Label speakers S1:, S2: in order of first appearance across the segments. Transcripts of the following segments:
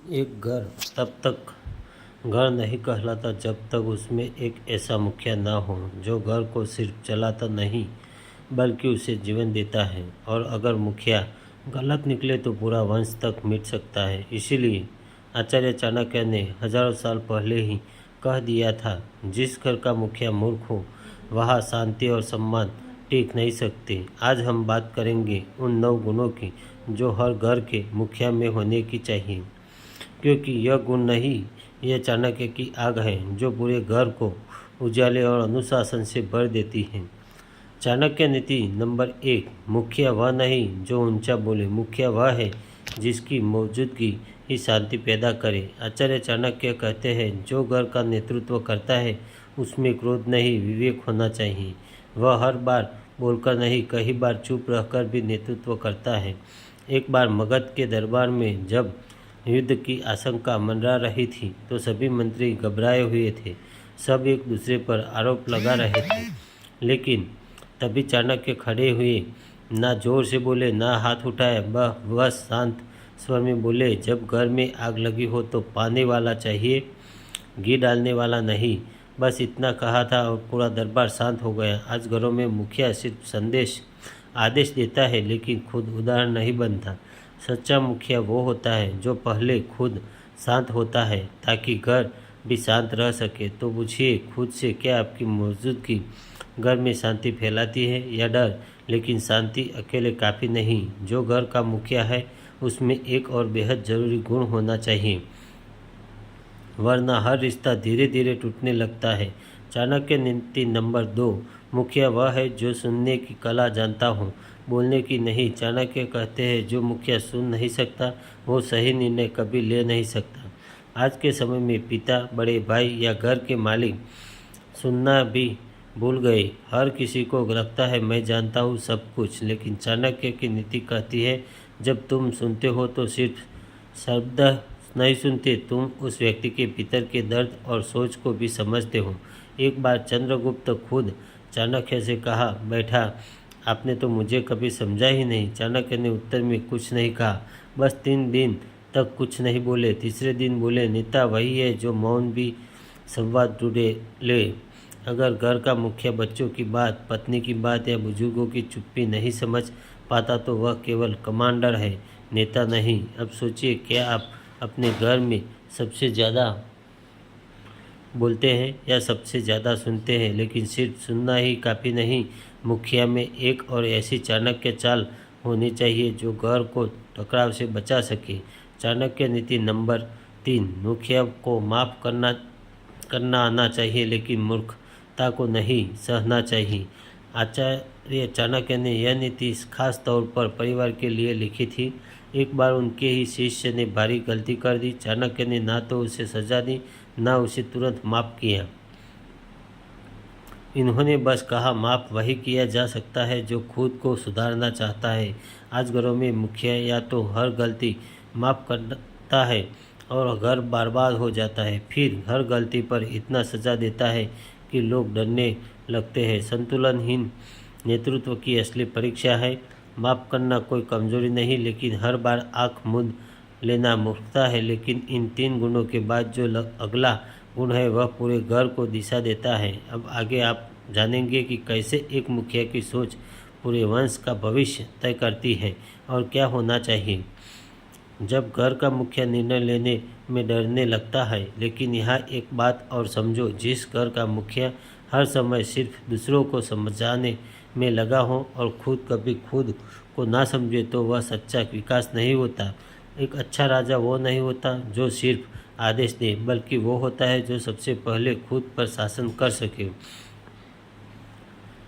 S1: एक घर तब तक घर नहीं कहलाता जब तक उसमें एक ऐसा मुखिया ना हो जो घर को सिर्फ चलाता नहीं बल्कि उसे जीवन देता है। और अगर मुखिया गलत निकले तो पूरा वंश तक मिट सकता है। इसीलिए आचार्य चाणक्य ने हजारों साल पहले ही कह दिया था, जिस घर का मुखिया मूर्ख हो वहाँ शांति और सम्मान टिक नहीं सकते। आज हम बात करेंगे उन 9 गुणों की जो हर घर के मुखिया में होने की चाहिए, क्योंकि यह गुण नहीं, यह चाणक्य की आग है जो पूरे घर को उजाले और अनुशासन से भर देती है। चाणक्य नीति नंबर 1, मुखिया वह नहीं जो ऊंचा बोले, मुखिया वह है जिसकी मौजूदगी ही शांति पैदा करे। आचार्य चाणक्य कहते हैं, जो घर का नेतृत्व करता है उसमें क्रोध नहीं, विवेक होना चाहिए। वह हर बार बोलकर नहीं, कई बार चुप रहकर भी नेतृत्व करता है। एक बार मगध के दरबार में जब युद्ध की आशंका मंडरा रही थी तो सभी मंत्री घबराए हुए थे। सब एक दूसरे पर आरोप लगा रहे थे, लेकिन तभी चाणक्य खड़े हुए, ना जोर से बोले ना हाथ उठाए, बस शांत स्वर में बोले, जब घर में आग लगी हो तो पाने वाला चाहिए, घी डालने वाला नहीं। बस इतना कहा था और पूरा दरबार शांत हो गया। आज घरों में मुखिया सिर्फ आदेश देता है लेकिन खुद उदाहरण नहीं बनता। सच्चा मुखिया वो होता है जो पहले खुद शांत होता है ताकि घर भी शांत रह सके। तो पूछिए खुद से, क्या आपकी मौजूदगी घर में शांति फैलाती है या डर? लेकिन शांति अकेले काफ़ी नहीं। जो घर का मुखिया है उसमें एक और बेहद ज़रूरी गुण होना चाहिए, वरना हर रिश्ता धीरे धीरे टूटने लगता है। चाणक्य नीति नंबर 2, मुखिया वह है जो सुनने की कला जानता हो, बोलने की नहीं। चाणक्य कहते हैं, जो मुखिया सुन नहीं सकता वो सही निर्णय कभी ले नहीं सकता। आज के समय में पिता, बड़े भाई या घर के मालिक सुनना भी भूल गए। हर किसी को लगता है मैं जानता हूँ सब कुछ, लेकिन चाणक्य की नीति कहती है, जब तुम सुनते हो तो सिर्फ शब्द नहीं सुनते, तुम उस व्यक्ति के भीतर के दर्द और सोच को भी समझते हो। एक बार चंद्रगुप्त खुद चाणक्य से कहा, बैठा, आपने तो मुझे कभी समझा ही नहीं। चाणक्य ने उत्तर में कुछ नहीं कहा, बस 3 दिन तक कुछ नहीं बोले। तीसरे दिन बोले, नेता वही है जो मौन भी संवाद ढूंढे ले। अगर घर का मुखिया बच्चों की बात, पत्नी की बात या बुजुर्गों की चुप्पी नहीं समझ पाता तो वह केवल कमांडर है, नेता नहीं। अब सोचिए, क्या आप अपने घर में सबसे ज़्यादा बोलते हैं या सबसे ज़्यादा सुनते हैं? लेकिन सिर्फ सुनना ही काफ़ी नहीं, मुखिया में एक और ऐसी चाणक्य चाल होनी चाहिए जो घर को टकराव से बचा सके। चाणक्य नीति नंबर 3, मुखिया को माफ़ करना आना चाहिए लेकिन मूर्खता को नहीं सहना चाहिए। आचार्य चाणक्य ने यह नीति खास तौर पर परिवार के लिए लिखी थी। एक बार उनके ही शिष्य ने भारी गलती कर दी। चाणक्य ने ना तो उसे सजा दी ना उसे तुरंत माफ़ किया। इन्होंने बस कहा, माफ़ वही किया जा सकता है जो खुद को सुधारना चाहता है। आज घरों में मुखिया या तो हर गलती माफ़ करता है और घर बर्बाद हो जाता है, फिर हर गलती पर इतना सज़ा देता है कि लोग डरने लगते हैं। संतुलनहीन नेतृत्व की असली परीक्षा है। माफ़ करना कोई कमज़ोरी नहीं, लेकिन हर बार आँख मूंद लेना मूर्खता है। लेकिन इन 3 गुणों के बाद जो अगला गुण है वह पूरे घर को दिशा देता है। अब आगे आप जानेंगे कि कैसे एक मुखिया की सोच पूरे वंश का भविष्य तय करती है और क्या होना चाहिए जब घर का मुखिया निर्णय लेने में डरने लगता है। लेकिन यहाँ एक बात और समझो, जिस घर का मुखिया हर समय सिर्फ दूसरों को समझाने में लगा हो और कभी खुद को ना समझे तो वह सच्चा विकास नहीं होता। एक अच्छा राजा वो नहीं होता जो सिर्फ आदेश दे, बल्कि वो होता है जो सबसे पहले खुद पर शासन कर सके।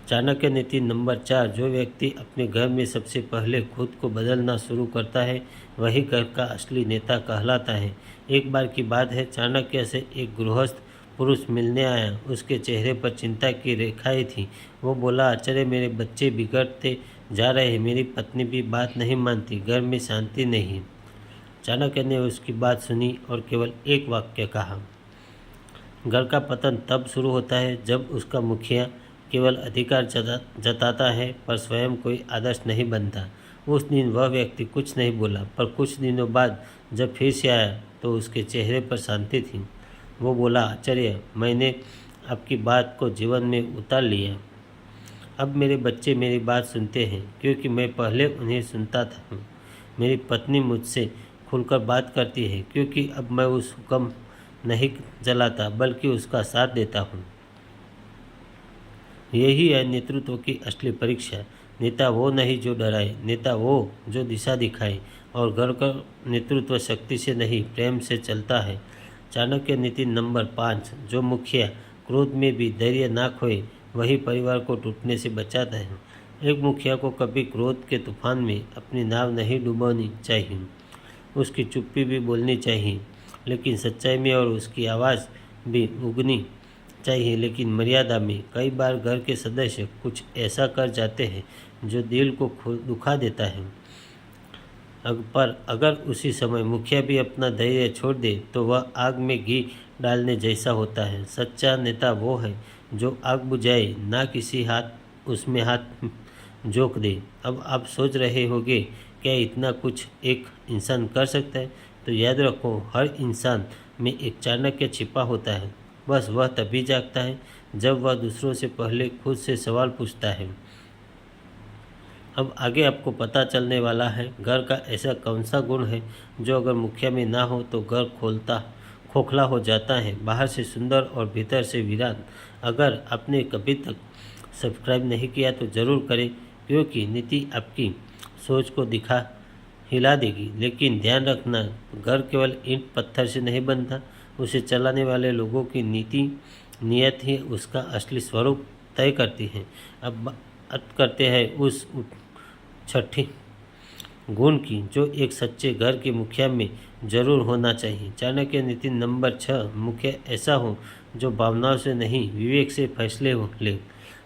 S1: चाणक्य नीति नंबर 4, जो व्यक्ति अपने घर में सबसे पहले खुद को बदलना शुरू करता है वही घर का असली नेता कहलाता है। एक बार की बात है, चाणक्य से एक गृहस्थ पुरुष मिलने आया। उसके चेहरे पर चिंता की रेखाएं थीं। वो बोला, आचार्य, मेरे बच्चे बिगड़ते जा रहे हैं, मेरी पत्नी भी बात नहीं मानती, घर में शांति नहीं। चाणक्य ने उसकी बात सुनी और केवल एक वाक्य कहा, घर का पतन तब शुरू होता है जब उसका मुखिया केवल अधिकार जताता है पर स्वयं कोई आदर्श नहीं बनता। उस दिन वह व्यक्ति कुछ नहीं बोला, पर कुछ दिनों बाद जब फिर से आया तो उसके चेहरे पर शांति थी। वो बोला, आचार्य, मैंने आपकी बात को जीवन में उतार लिया। अब मेरे बच्चे मेरी बात सुनते हैं, क्योंकि मैं पहले उन्हें सुनता था। मेरी पत्नी मुझसे खुलकर बात करती है, क्योंकि अब मैं उस हुक्म नहीं जलाता बल्कि उसका साथ देता हूँ। यही है नेतृत्व की असली परीक्षा। नेता वो नहीं जो डराए, नेता वो जो दिशा दिखाए। और घर का नेतृत्व शक्ति से नहीं, प्रेम से चलता है। चाणक्य नीति नंबर 5, जो मुखिया क्रोध में भी धैर्य ना खोए, वही परिवार को टूटने से बचाता है। एक मुखिया को कभी क्रोध के तूफान में अपनी नाव नहीं डुबोनी चाहिए। उसकी चुप्पी भी बोलनी चाहिए, लेकिन सच्चाई में, और उसकी आवाज़ भी उगनी चाहिए, लेकिन मर्यादा में। कई बार घर के सदस्य कुछ ऐसा कर जाते हैं जो दिल को दुखा देता है, पर अगर उसी समय मुखिया भी अपना धैर्य छोड़ दे तो वह आग में घी डालने जैसा होता है। सच्चा नेता वो है जो आग बुझाए, ना किसी उसमें हाथ झोंक दे। अब आप सोच रहे होंगे, क्या इतना कुछ एक इंसान कर सकता है? तो याद रखो, हर इंसान में एक चाणक्य छिपा होता है। बस वह तभी जागता है जब वह दूसरों से पहले खुद से सवाल पूछता है। अब आगे आपको पता चलने वाला है, घर का ऐसा कौन सा गुण है जो अगर मुखिया में ना हो तो घर खोखला हो जाता है, बाहर से सुंदर और भीतर से वीरान। अगर आपने कभी तक सब्सक्राइब नहीं किया तो ज़रूर करें, क्योंकि नीति आपकी सोच को हिला देगी। लेकिन ध्यान रखना, घर केवल ईंट पत्थर से नहीं बनता, उसे चलाने वाले लोगों की नीयत ही उसका असली स्वरूप तय करती है। अब बात करते हैं उस छठी गुण की जो एक सच्चे घर के मुखिया में जरूर होना चाहिए। चाणक्य नीति नंबर 6, मुखिया ऐसा हो जो भावनाओं से नहीं, विवेक से फैसले ले।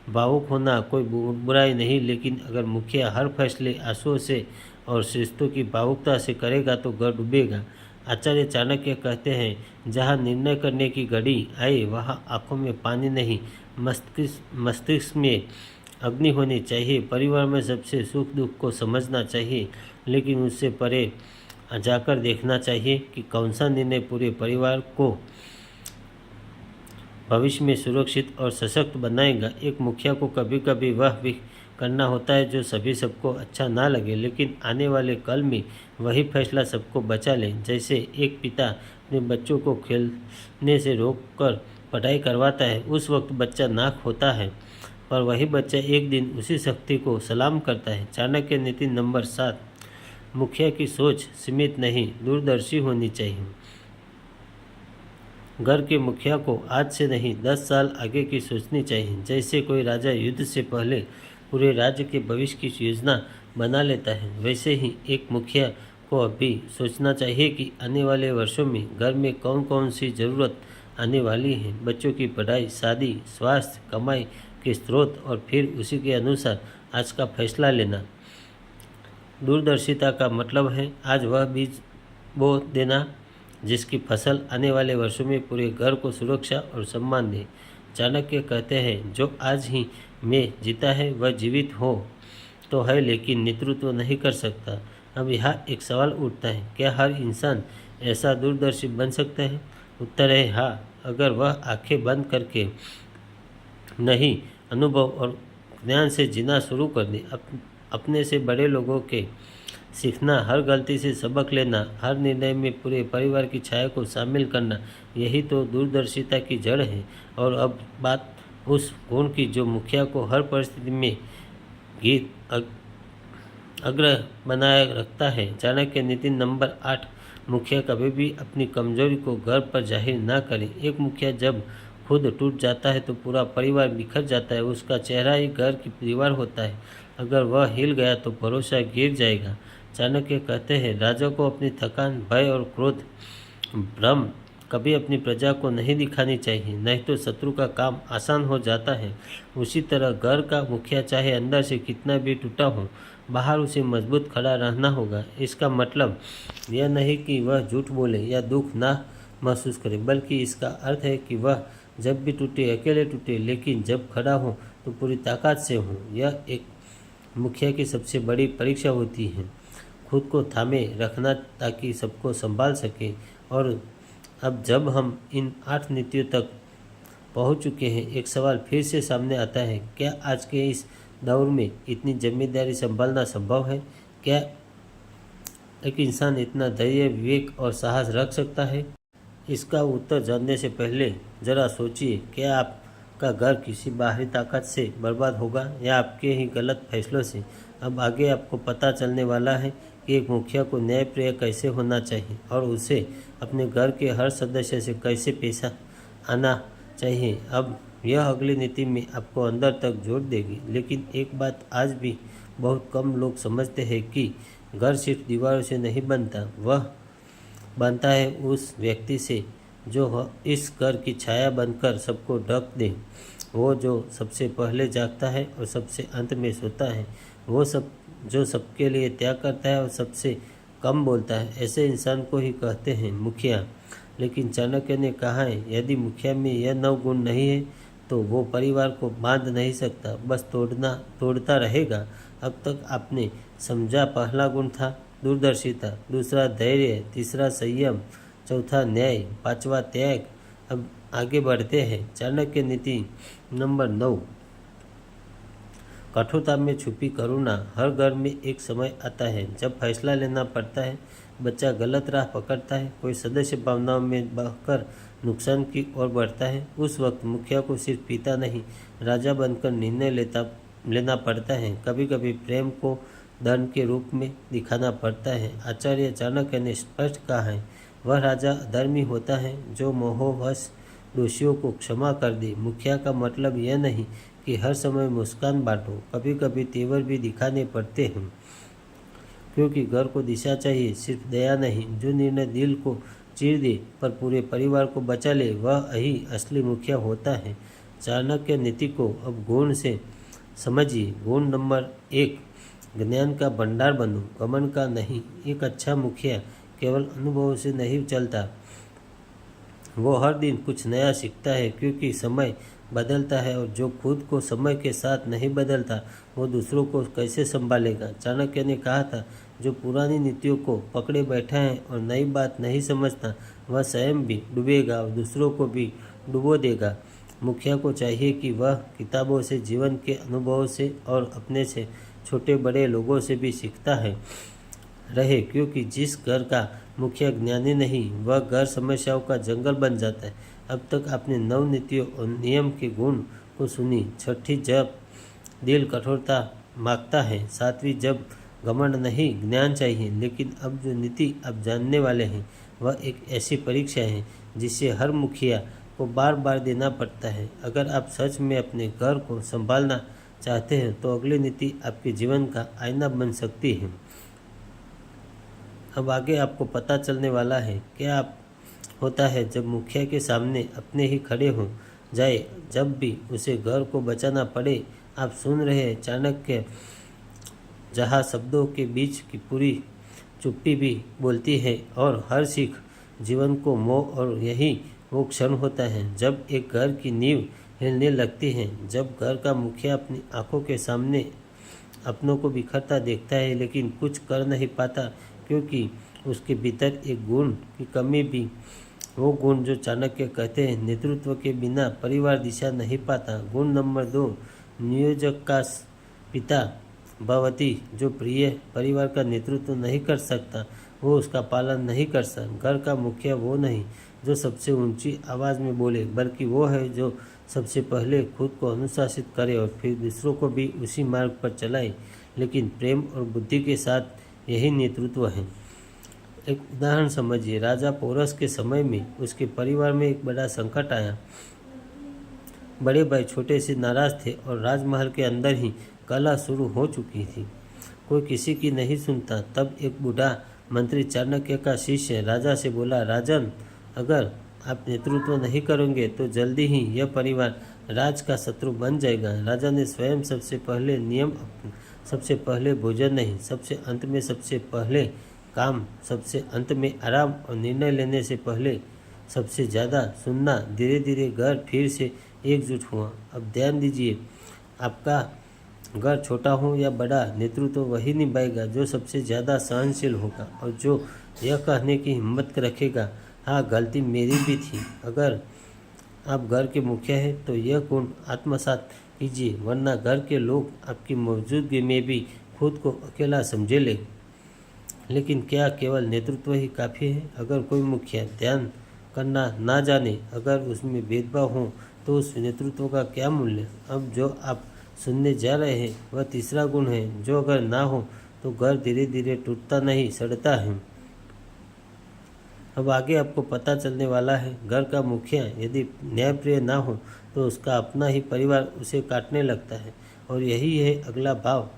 S1: भावुक होना कोई बुराई नहीं, लेकिन अगर मुखिया हर फैसले आंसुओं से और श्रेष्ठों की भावुकता से करेगा तो घर डूबेगा। आचार्य चाणक्य कहते हैं, जहाँ निर्णय करने की घड़ी आए वहाँ आंखों में पानी नहीं, मस्तिष्क में अग्नि होनी चाहिए। परिवार में सबसे सुख दुख को समझना चाहिए, लेकिन उससे परे जाकर देखना चाहिए कि कौन सा निर्णय पूरे परिवार को भविष्य में सुरक्षित और सशक्त बनाएगा। एक मुखिया को कभी कभी वह भी करना होता है जो सभी सबको अच्छा ना लगे, लेकिन आने वाले कल में वही फैसला सबको बचा ले। जैसे एक पिता अपने बच्चों को खेलने से रोककर पढ़ाई करवाता है, उस वक्त बच्चा नाक होता है, पर वही बच्चा एक दिन उसी शक्ति को सलाम करता है। चाणक्य नीति नंबर 7, मुखिया की सोच सीमित नहीं, दूरदर्शी होनी चाहिए। घर के मुखिया को आज से नहीं 10 साल आगे की सोचनी चाहिए। जैसे कोई राजा युद्ध से पहले पूरे राज्य के भविष्य की योजना बना लेता है, वैसे ही एक मुखिया को अभी सोचना चाहिए कि आने वाले वर्षों में घर में कौन कौन सी ज़रूरत आने वाली है। बच्चों की पढ़ाई, शादी, स्वास्थ्य, कमाई के स्रोत, और फिर उसी के अनुसार आज का फैसला लेना। दूरदर्शिता का मतलब है आज वह बीज बो देना जिसकी फसल आने वाले वर्षों में पूरे घर को सुरक्षा और सम्मान दे। चाणक्य कहते हैं, जो आज ही में जीता है वह जीवित हो तो है, लेकिन नेतृत्व नहीं कर सकता। अब यहाँ एक सवाल उठता है, क्या हर इंसान ऐसा दूरदर्शी बन सकता है? उत्तर है हाँ, अगर वह आंखें बंद करके नहीं, अनुभव और ज्ञान से जीना शुरू कर दे। अपने से बड़े लोगों के सीखना, हर गलती से सबक लेना, हर निर्णय में पूरे परिवार की छाया को शामिल करना, यही तो दूरदर्शिता की जड़ है। और अब बात उस गुण की जो मुखिया को हर परिस्थिति में अग्रह बनाए रखता है। चाणक्य नीति नंबर 8, मुखिया कभी भी अपनी कमजोरी को घर पर जाहिर ना करे। एक मुखिया जब खुद टूट जाता है तो पूरा परिवार बिखर जाता है। उसका चेहरा ही घर की दीवार होता है। अगर वह हिल गया तो भरोसा गिर जाएगा। चाणक्य कहते हैं, राजा को अपनी थकान, भय और क्रोध, भ्रम कभी अपनी प्रजा को नहीं दिखानी चाहिए, नहीं तो शत्रु का काम आसान हो जाता है। उसी तरह घर का मुखिया चाहे अंदर से कितना भी टूटा हो, बाहर उसे मजबूत खड़ा रहना होगा। इसका मतलब यह नहीं कि वह झूठ बोले या दुख ना महसूस करे, बल्कि इसका अर्थ है कि वह जब भी टूटे, अकेले टूटे, लेकिन जब खड़ा हो तो पूरी ताकत से हो। यह एक मुखिया की सबसे बड़ी परीक्षा होती है। खुद को थामे रखना ताकि सबको संभाल सके। और अब जब हम इन 8 नीतियों तक पहुंच चुके हैं, एक सवाल फिर से सामने आता है, क्या आज के इस दौर में इतनी जिम्मेदारी संभालना संभव है? क्या एक इंसान इतना धैर्य, विवेक और साहस रख सकता है? इसका उत्तर जानने से पहले ज़रा सोचिए, क्या आपका घर किसी बाहरी ताकत से बर्बाद होगा या आपके ही गलत फैसलों से? अब आगे आपको पता चलने वाला है कि एक मुखिया को न्यायप्रिय कैसे होना चाहिए और उसे अपने घर के हर सदस्य से कैसे पेश आना चाहिए। अब यह अगली नीति में आपको अंदर तक जोड़ देगी। लेकिन एक बात आज भी बहुत कम लोग समझते हैं कि घर सिर्फ दीवारों से नहीं बनता, वह बनता है उस व्यक्ति से जो इस घर की छाया बनकर सबको ढक दे। वो जो सबसे पहले जागता है और सबसे अंत में सोता है। वो सब जो सबके लिए त्याग करता है और सबसे कम बोलता है। ऐसे इंसान को ही कहते हैं मुखिया। लेकिन चाणक्य ने कहा है, यदि मुखिया में यह 9 गुण नहीं है तो वो परिवार को बांध नहीं सकता, बस तोड़ता रहेगा। अब तक आपने समझा, पहला गुण था दूरदर्शिता, दूसरा धैर्य, तीसरा संयम, चौथा न्याय, पांचवा त्याग। अब आगे बढ़ते हैं। चाणक्य नीति नंबर 9, कठोरता में छुपी करुणा। हर घर में एक समय आता है जब फैसला लेना पड़ता है। बच्चा गलत राह पकड़ता है, कोई सदस्य भावनाओं में बहकर नुकसान की ओर बढ़ता है। उस वक्त मुखिया को सिर्फ पिता नहीं, राजा बनकर निर्णय लेना पड़ता है। कभी कभी प्रेम को दंड के रूप में दिखाना पड़ता है। आचार्य चाणक्य ने स्पष्ट कहा है, वह राजा अधर्मी होता है जो मोहवश दोषियों को क्षमा कर दे। मुखिया का मतलब यह नहीं कि हर समय मुस्कान बांटो, कभी कभी तेवर भी दिखाने पड़ते हैं, क्योंकि घर को दिशा चाहिए, सिर्फ दया नहीं। जो निर्णय दिल को चीर दे पर पूरे परिवार को बचा ले, वह ही असली मुखिया होता है। चाणक्य नीति को अब गुण से समझिए। गुण नंबर 1, ज्ञान का भंडार बनो, घमंड का नहीं। एक अच्छा मुखिया केवल अनुभवों से नहीं चलता, वो हर दिन कुछ नया सीखता है, क्योंकि समय बदलता है और जो खुद को समय के साथ नहीं बदलता वो दूसरों को कैसे संभालेगा। चाणक्य ने कहा था, जो पुरानी नीतियों को पकड़े बैठा है और नई बात नहीं समझता, वह स्वयं भी डूबेगा और दूसरों को भी डुबो देगा। मुखिया को चाहिए कि वह किताबों से, जीवन के अनुभवों से और अपने से छोटे बड़े लोगों से भी सीखता रहे, क्योंकि जिस घर का मुखिया ज्ञानी नहीं, वह घर समस्याओं का जंगल बन जाता है। अब तक आपने 9 नीतियों और नियम के गुण को सुनी। छठी, जब दिल कठोरता मांगता है। 7वीं, जब घमंड नहीं, ज्ञान चाहिए। लेकिन अब जो नीति आप जानने वाले हैं वह एक ऐसी परीक्षा है जिसे हर मुखिया को बार बार देना पड़ता है। अगर आप सच में अपने घर को संभालना चाहते हैं तो अगली नीति आपके जीवन का आईना बन सकती है। अब आगे आपको पता चलने वाला है क्या आप होता है जब मुखिया के सामने अपने ही खड़े हो जाए, जब भी उसे घर को बचाना पड़े। आप सुन रहे हैं चाणक्य, जहाँ शब्दों के बीच की पूरी चुप्पी भी बोलती है और हर सीख जीवन को मोह। और यही वो क्षण होता है जब एक घर की नींव हिलने लगती है, जब घर का मुखिया अपनी आंखों के सामने अपनों को बिखरता देखता है लेकिन कुछ कर नहीं पाता, क्योंकि उसके भीतर एक गुण की कमी भी, वो गुण जो चाणक्य कहते हैं, नेतृत्व के बिना परिवार दिशा नहीं पाता। गुण नंबर 2, नियोजक का पिता भवती। जो प्रिय परिवार का नेतृत्व नहीं कर सकता वो उसका पालन नहीं कर सकता। घर का मुखिया वो नहीं जो सबसे ऊंची आवाज़ में बोले, बल्कि वो है जो सबसे पहले खुद को अनुशासित करे और फिर दूसरों को भी उसी मार्ग पर चलाए, लेकिन प्रेम और बुद्धि के साथ। यही नेतृत्व है। एक उदाहरण समझिए। राजा पोरस के समय में उसके परिवार में एक बड़ा संकट आया। बड़े भाई छोटे से नाराज थे और राजमहल के अंदर ही कलह शुरू हो चुकी थी। कोई किसी की नहीं सुनता। तब एक बूढ़ा मंत्री चाणक्य का शिष्य राजा से बोला, राजन, अगर आप नेतृत्व नहीं करेंगे तो जल्दी ही यह परिवार राज का शत्रु बन जाएगा। राजा ने स्वयं सबसे पहले नियम, सबसे पहले भोजन नहीं, सबसे अंत में सबसे पहले काम, सबसे अंत में आराम और निर्णय लेने से पहले सबसे ज़्यादा सुनना। धीरे धीरे घर फिर से एकजुट हुआ। अब ध्यान दीजिए, आपका घर छोटा हो या बड़ा, नेतृत्व तो वही निभाएगा जो सबसे ज़्यादा सहनशील होगा और जो यह कहने की हिम्मत रखेगा, हाँ गलती मेरी भी थी। अगर आप घर के मुखिया हैं तो यह गुण आत्मसात कीजिए, वरना घर के लोग आपकी मौजूदगी में भी खुद को अकेला समझे ले। लेकिन क्या केवल नेतृत्व ही काफ़ी है? अगर कोई मुखिया ध्यान करना ना जाने, अगर उसमें भेदभाव हो, तो उस नेतृत्व का क्या मूल्य? अब जो आप सुनने जा रहे हैं वह तीसरा गुण है, जो अगर ना हो तो घर धीरे धीरे टूटता नहीं, सड़ता है। अब आगे आपको पता चलने वाला है, घर का मुखिया यदि न्यायप्रिय ना हो तो उसका अपना ही परिवार उसे काटने लगता है। और यही है अगला भाव,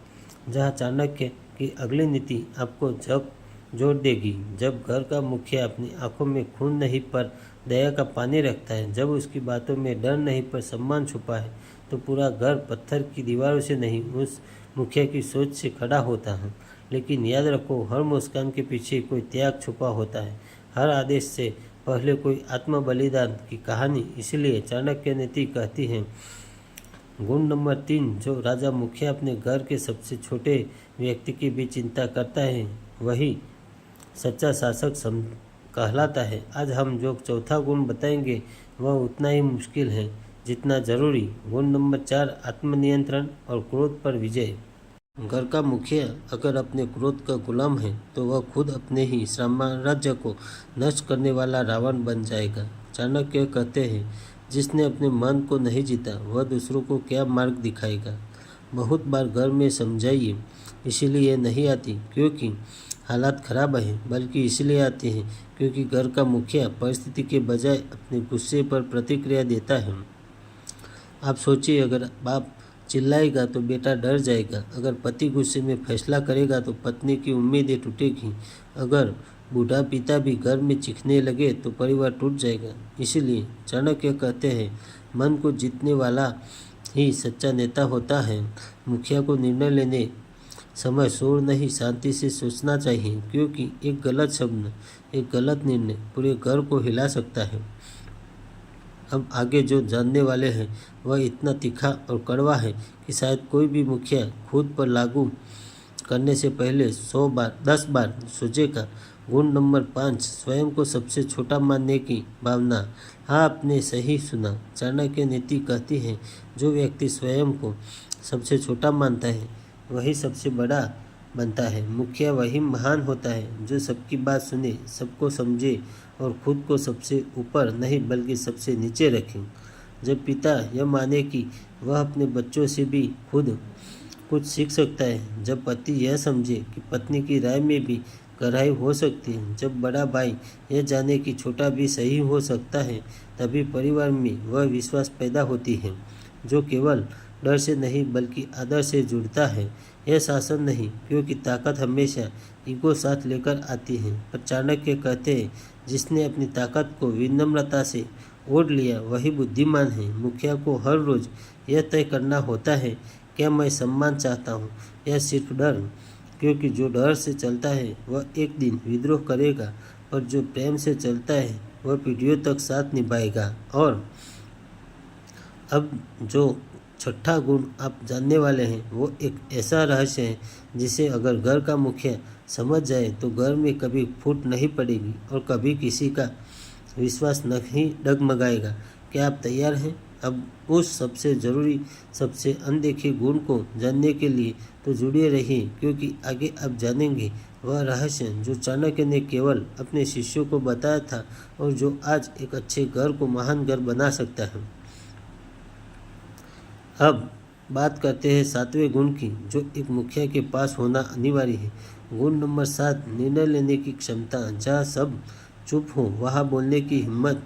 S1: जहाँ चाणक्य की अगली नीति आपको जब जोड़ देगी। जब घर का मुखिया अपनी आंखों में खून नहीं पर दया का पानी रखता है, जब उसकी बातों में डर नहीं पर सम्मान छुपा है, तो पूरा घर पत्थर की दीवारों से नहीं, उस मुखिया की सोच से खड़ा होता है। लेकिन याद रखो, हर मुस्कान के पीछे कोई त्याग छुपा होता है, हर आदेश से पहले कोई आत्म बलिदान की कहानी। इसलिए चाणक्य नीति कहती है, गुण नंबर 3, जो राजा मुखिया अपने घर के सबसे छोटे व्यक्ति की भी चिंता करता है, वही सच्चा शासक कहलाता है। आज हम जो चौथा गुण बताएंगे वह उतना ही मुश्किल है जितना जरूरी। गुण नंबर 4, आत्मनियंत्रण और क्रोध पर विजय। घर का मुखिया अगर अपने क्रोध का गुलाम है तो वह खुद अपने ही साम्राज्य को नष्ट करने वाला रावण बन जाएगा। चाणक्य कहते हैं, जिसने अपने मन को नहीं जीता वह दूसरों को क्या मार्ग दिखाएगा। बहुत बार घर में समझाइए इसीलिए नहीं आती क्योंकि हालात खराब है, बल्कि इसलिए आती है क्योंकि घर का मुखिया परिस्थिति के बजाय अपने गुस्से पर प्रतिक्रिया देता है। आप सोचिए, अगर बाप चिल्लाएगा तो बेटा डर जाएगा, अगर पति गुस्से में फैसला करेगा तो पत्नी की उम्मीदें टूटेगी, अगर बूढ़ा पिता भी घर में चीखने लगे तो परिवार टूट जाएगा। इसलिए चाणक्य कहते हैं, मन को जीतने वाला ही सच्चा नेता होता है। मुखिया को निर्णय लेने समय शोर नहीं, शांति से सोचना चाहिए, क्योंकि एक गलत शब्द, एक गलत निर्णय पूरे घर को हिला सकता है। अब आगे जो जानने वाले हैं वह इतना तीखा और कड़वा है कि शायद कोई भी मुखिया खुद पर लागू करने से पहले 10 बार सोचेगा। गुण नंबर 5, स्वयं को सबसे छोटा मानने की भावना। हाँ, आपने सही सुना, चाणक्य नीति कहती है, जो व्यक्ति स्वयं को सबसे छोटा मानता है वही सबसे बड़ा बनता है। मुखिया वही महान होता है जो सबकी बात सुने, सबको समझे और खुद को सबसे ऊपर नहीं बल्कि सबसे नीचे रखें। जब पिता यह माने कि वह अपने बच्चों से भी खुद कुछ सीख सकता है, जब पति यह समझे कि पत्नी की राय में भी गहराई हो सकती है, जब बड़ा भाई यह जाने कि छोटा भी सही हो सकता है, तभी परिवार में वह विश्वास पैदा होती है जो केवल डर से नहीं बल्कि आदर से जुड़ता है। यह शासन नहीं, क्योंकि ताकत हमेशा ईगो साथ लेकर आती है। पर चाणक्य कहते हैं, जिसने अपनी ताकत को विनम्रता से ओढ़ लिया वही बुद्धिमान है। मुखिया को हर रोज यह तय करना होता है, क्या मैं सम्मान चाहता हूँ या सिर्फ डर, क्योंकि जो डर से चलता है वह एक दिन विद्रोह करेगा, पर जो प्रेम से चलता है वह पीढ़ियों तक साथ निभाएगा। और अब जो छठा गुण आप जानने वाले हैं वो एक ऐसा रहस्य है जिसे अगर घर का मुखिया समझ जाए तो घर में कभी फूट नहीं पड़ेगी और कभी किसी का विश्वास नहीं डगमगाएगा। क्या आप तैयार हैं अब उस सबसे ज़रूरी, सबसे अनदेखे गुण को जानने के लिए? तो जुड़े रहिए, क्योंकि आगे आप जानेंगे वह रहस्य जो चाणक्य ने केवल अपने शिष्यों को बताया था और जो आज एक अच्छे घर को महान घर बना सकता है। अब बात करते हैं 7वें गुण की, जो एक मुखिया के पास होना अनिवार्य है। गुण नंबर 7, निर्णय लेने की क्षमता। जहाँ सब चुप हो वहाँ बोलने की हिम्मत।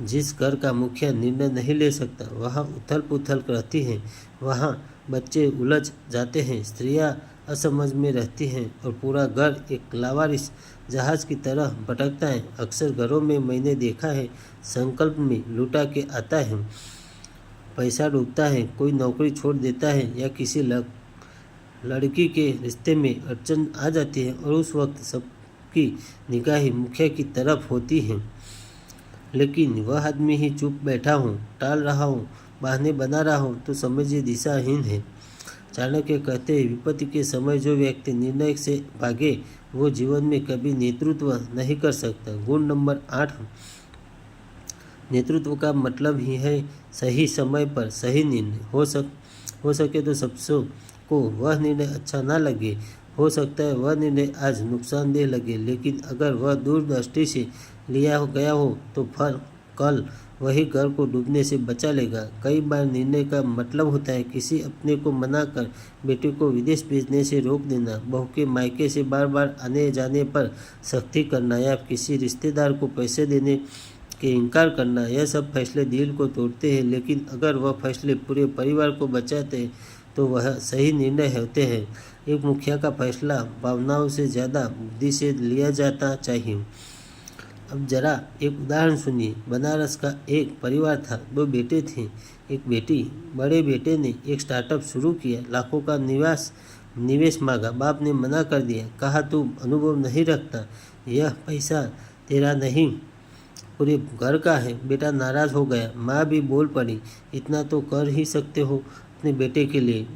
S1: जिस घर का मुखिया निर्णय नहीं ले सकता वहाँ उथल पुथल रहती है, वहाँ बच्चे उलझ जाते हैं, स्त्रियाँ असमझ में रहती हैं और पूरा घर एक लावारिस जहाज की तरह भटकता है। अक्सर घरों में मैंने देखा है, संकल्प में लुटा के आता है, पैसा डूबता है, कोई नौकरी छोड़ देता है या किसी लड़की के रिश्ते में अड़चन आ जाती है और उस वक्त सबकी निगाहें मुखिया की तरफ होती हैं। लेकिन वह आदमी ही चुप बैठा हूँ, टाल रहा हूँ, बहाने बना रहा हूँ, तो समझिए दिशाहीन है। चाणक्य कहते हैं, विपत्ति के समय जो व्यक्ति निर्णय से भागे वो जीवन में कभी नेतृत्व नहीं कर सकता। गुण नंबर 8, नेतृत्व का मतलब ही है सही समय पर सही निर्णय। हो सके तो सबसे को वह निर्णय अच्छा ना लगे, हो सकता है वह निर्णय आज नुकसानदेह लगे, लेकिन अगर वह दूरदृष्टि से लिया गया हो तो फल कल वही घर को डूबने से बचा लेगा। कई बार निर्णय का मतलब होता है किसी अपने को मना कर बेटे को विदेश भेजने से रोक देना, बहू के मायके से बार बार आने जाने पर सख्ती करना या किसी रिश्तेदार को पैसे देने के इनकार करना। यह सब फैसले दिल को तोड़ते हैं, लेकिन अगर वह फैसले पूरे परिवार को बचाते हैं तो वह सही निर्णय होते हैं। एक मुखिया का फैसला भावनाओं से ज़्यादा बुद्धि से लिया जाता चाहिए। अब जरा एक उदाहरण सुनिए। बनारस का एक परिवार था, 2 बेटे थे, एक बेटी। बड़े बेटे ने एक स्टार्टअप शुरू किया, लाखों का निवेश मांगा। बाप ने मना कर दिया, कहा तू अनुभव नहीं रखता, यह पैसा तेरा नहीं पूरे घर का है। बेटा नाराज हो गया, माँ भी बोल पड़ी, इतना तो कर ही सकते हो अपने बेटे के लिए।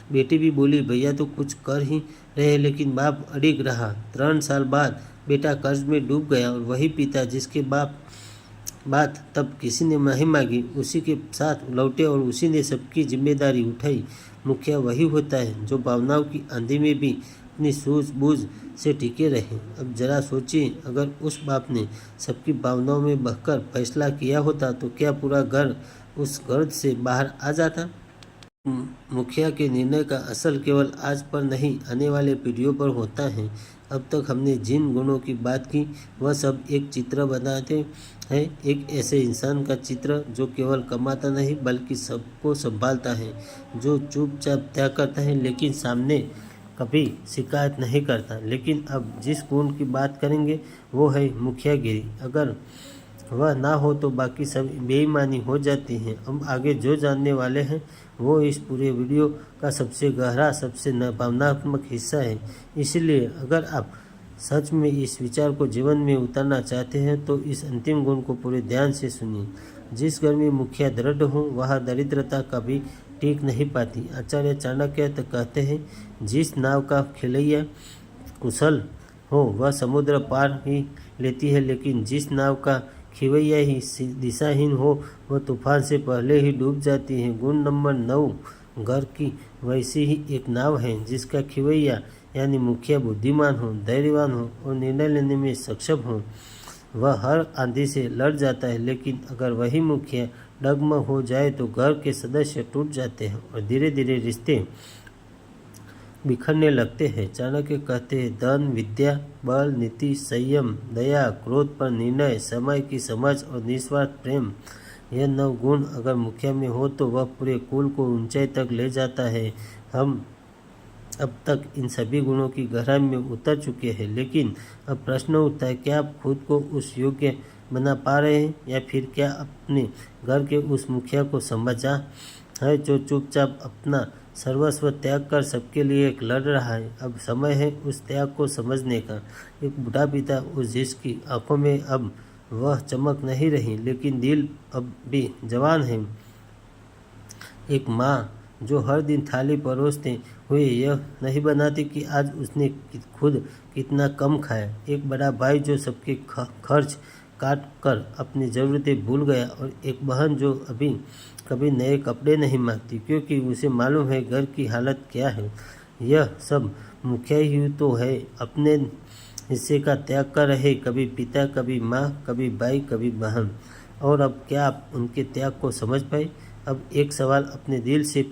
S1: बेटी भी बोली, भैया तो कुछ कर ही रहे, लेकिन बाप अड़िग रहा। 3 साल बाद बेटा कर्ज में डूब गया और वही पिता जिसके बात तब किसी ने नहीं मांगी उसी के साथ लौटे और उसी ने सबकी जिम्मेदारी उठाई। मुखिया वही होता है जो भावनाओं की आंधी में भी अपनी सूझबूझ से टिके रहे। अब जरा सोचिए, अगर उस बाप ने सबकी भावनाओं में बहकर फैसला किया होता तो क्या पूरा घर उस गर्द से बाहर आ जाता? मुखिया के निर्णय का असर केवल आज पर नहीं, आने वाले पीढ़ियों पर होता है। अब तक हमने जिन गुणों की बात की वह सब एक चित्र बनाते हैं, एक ऐसे इंसान का चित्र जो केवल कमाता नहीं बल्कि सबको संभालता है, जो चुपचाप त्याग करता है लेकिन सामने कभी शिकायत नहीं करता। लेकिन अब जिस गुण की बात करेंगे वो है मुखियागिरी। अगर वह ना हो तो बाकी सब बेईमानी हो जाती है। हम आगे जो जानने वाले हैं वो इस पूरे वीडियो का सबसे गहरा, सबसे भावनात्मक हिस्सा है। इसलिए अगर आप सच में इस विचार को जीवन में उतारना चाहते हैं तो इस अंतिम गुण को पूरे ध्यान से सुनिए। जिस घर में मुखिया दृढ़ हो वहाँ दरिद्रता कभी टिक नहीं पाती। आचार्य चाणक्य तो कहते हैं, जिस नाव का खिलैया कुशल हो वह समुद्र पार ही लेती है, लेकिन जिस नाव का खिवैया ही दिशाहीन हो वह तूफान से पहले ही डूब जाती है। गुण नंबर 9, घर की वैसी ही एक नाव है जिसका खिवैया यानी मुखिया बुद्धिमान हो, धैर्यवान हो और निर्णय लेने में सक्षम हो। वह हर आंधी से लड़ जाता है, लेकिन अगर वही मुखिया डगमग हो जाए तो घर के सदस्य टूट जाते हैं और धीरे धीरे रिश्ते बिखरने लगते हैं। चाणक्य कहते हैं, धन, विद्या, बल, नीति, संयम, दया, क्रोध पर निर्णय, समय की समझ और निस्वार्थ प्रेम, यह 9 गुण अगर मुखिया में हो तो वह पूरे कुल को ऊंचाई तक ले जाता है। हम अब तक इन सभी गुणों की गहराई में उतर चुके हैं, लेकिन अब प्रश्न उठता है, क्या आप खुद को उस योग्य बना पा रहे हैं या फिर क्या अपने घर के उस मुखिया को समझा है जो चुपचाप अपना सर्वस्व त्याग कर सबके लिए एक लड़ रहा है? अब समय है उस त्याग को समझने का। एक बूढ़ा पिता उस जिसकी आंखों में अब वह चमक नहीं रही, लेकिन दिल अब भी जवान है। एक माँ जो हर दिन थाली परोसते हुए यह नहीं बनाती कि आज उसने खुद कितना कम खाया। एक बड़ा भाई जो सबके खर्च काट कर अपनी ज़रूरतें भूल गया और एक बहन जो अभी कभी नए कपड़े नहीं मांगती क्योंकि उसे मालूम है घर की हालत क्या है। यह सब मुखिया ही तो है, अपने हिस्से का त्याग कर रहे, कभी पिता, कभी माँ, कभी भाई, कभी बहन। और अब क्या आप उनके त्याग को समझ पाए? अब एक सवाल अपने दिल से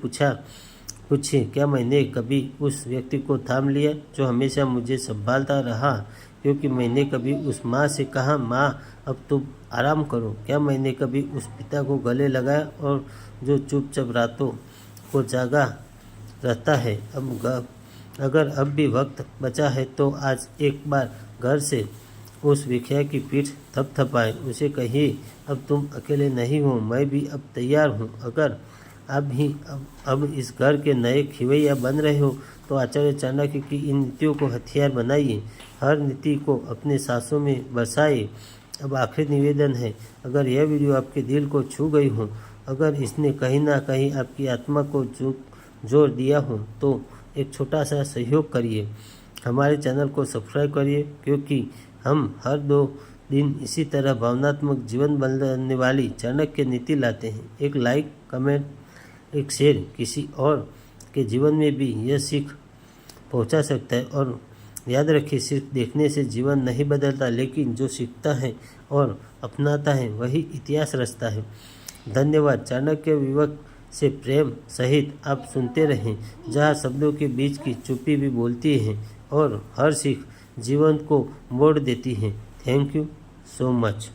S1: पूछिए, क्या मैंने कभी उस व्यक्ति को थाम लिया जो हमेशा मुझे संभालता रहा? क्योंकि मैंने कभी उस माँ से कहा, माँ अब तुम आराम करो? क्या मैंने कभी उस पिता को गले लगाया और जो चुपचाप रातों को जागा रहता है? अगर अब भी वक्त बचा है तो आज एक बार घर से उस मुखिया की पीठ थपथपाए, उसे कहिए, अब तुम अकेले नहीं हो, मैं भी अब तैयार हूँ। अगर आप भी अब इस घर के नए खिवैया बन रहे हो तो आचार्य चाणक्य की इन नीतियों को हथियार बनाइए, हर नीति को अपने सांसों में बसाइए। अब आखिरी निवेदन है, अगर यह वीडियो आपके दिल को छू गई हो, अगर इसने कहीं ना कहीं आपकी आत्मा को जोर दिया हो तो एक छोटा सा सहयोग करिए। हमारे चैनल को सब्सक्राइब करिए, क्योंकि हम हर 2 दिन इसी तरह भावनात्मक जीवन बदलने वाली चाणक्य नीति लाते हैं। एक लाइक, कमेंट, एक शेयर किसी और के जीवन में भी यह सीख पहुंचा सकता है। और याद रखिए, सिर्फ देखने से जीवन नहीं बदलता, लेकिन जो सीखता है और अपनाता है वही इतिहास रचता है। धन्यवाद। चाणक्य विवेक से प्रेम सहित आप सुनते रहें, जहाँ शब्दों के बीच की चुप्पी भी बोलती है और हर सीख जीवन को मोड़ देती है। Thank you so much.